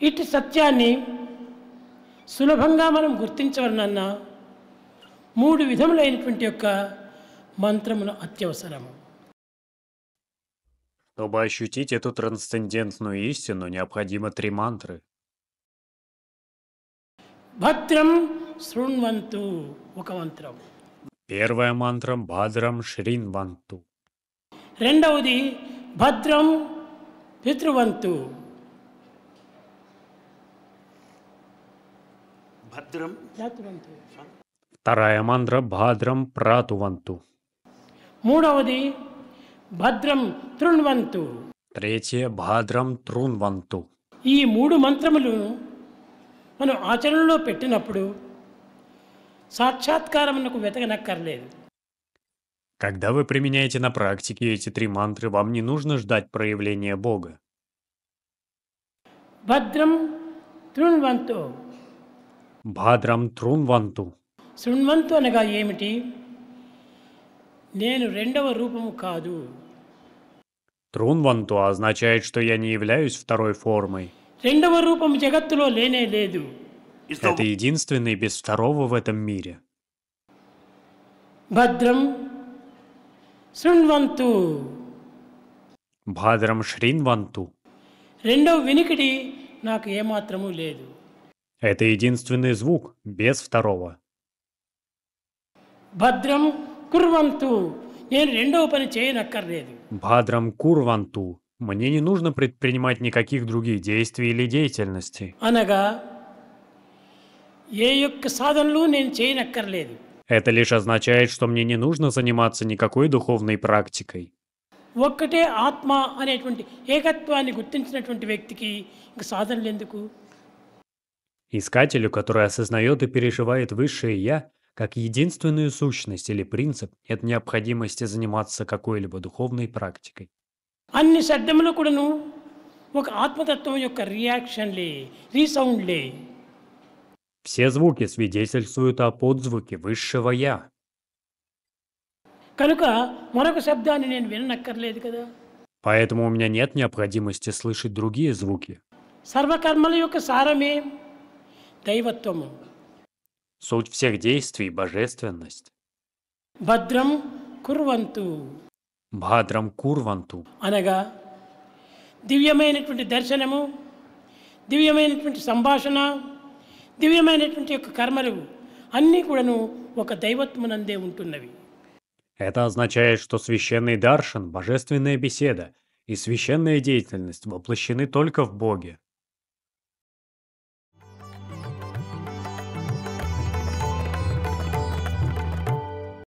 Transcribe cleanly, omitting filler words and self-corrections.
ఇట్టి సత్యాన్ని సులభంగా మనం గుర్తించవలనన్నా మూడు విధములైనటువంటి యొక్క మంత్రములు అత్యవసరము. Чтобы ощутить эту трансцендентную истину, необходимо 3 мантры. భద్రం శృణ్వంతు ఒక మంత్రం. Первая мантра Бадрам Шринванту. రెండవది భద్రం పితృవంతు. భద్రం Вторая мантра Бадрам Пратуванту. మూడవది భద్రం తృణ్వంతు. Третья Бадрам Трунванту. ఈ మూడు మంత్రములు మనం ఆచరణలో పెట్టినప్పుడు సాక్షాత్కారమునకు వెతకనక్కర్లేదు. Когда вы применяете на практике эти 3 мантры, вам не нужно ждать проявления Бога. భద్రం తృణ్వంతు. Бадрам Трунванту. శృణ్వంతు అనగా ఏమిటి? నేను రెండవ రూపము కాదు. Трунванту означает, что я не являюсь второй формой. రెండవ రూపం జగత్తులో లేనే లేదు. Это единственный без второго в этом мире. భద్రం శృణ్వంతు. Бадрам Шринванту. రెండవ వినికిడి నాకు ఏమాత్రము లేదు. Это единственный звук без второго. భద్రం కుర్వంతు. నేను రెండవ పని చేయనక్కర్లేదు. Бадрам Курванту. Мне не нужно предпринимать никаких других действий или деятельности. అనగా ఏ యొక్క సాధనలు నేను చేయనక్కర్లేదు. Это лишь означает, что мне не нужно заниматься никакой духовной практикой. ఒక్కటే ఆత్మ అనేటువంటి ఏకత్వాన్ని గుర్తించినటువంటి వ్యక్తికి ఇంక సాధనలు ఎందుకు? Искателю, который осознает и переживает высшее «Я», как единственную сущность или принцип, нет необходимости заниматься какой-либо духовной практикой. అన్ని శబ్దములు కూడాను ఒక ఆత్మతత్వం యొక్క రియాక్షన్లే, రీసౌండ్లే. Все звуки свидетельствуют о подзвуке высшего «Я». కనుక మరొక శబ్దాన్ని నేను విననక్కర్లేదు కదా. Поэтому у меня нет необходимости слышать другие звуки. సర్వకర్మల యొక్క సారమే దైవత్వము. Суть всех действий – божественность. భద్రం కుర్వంతు Бадрам Курванту. అనగా దివ్యమైనటువంటి దర్శనము, దివ్యమైనటువంటి సంభాషణ, దివ్యమైనటువంటి యొక్క కర్మలు అన్నీ కూడాను ఒక దైవత్వమునందే ఉంటున్నవి. Это означает, что священный даршан, божественная беседа и священная деятельность воплощены только в Боге.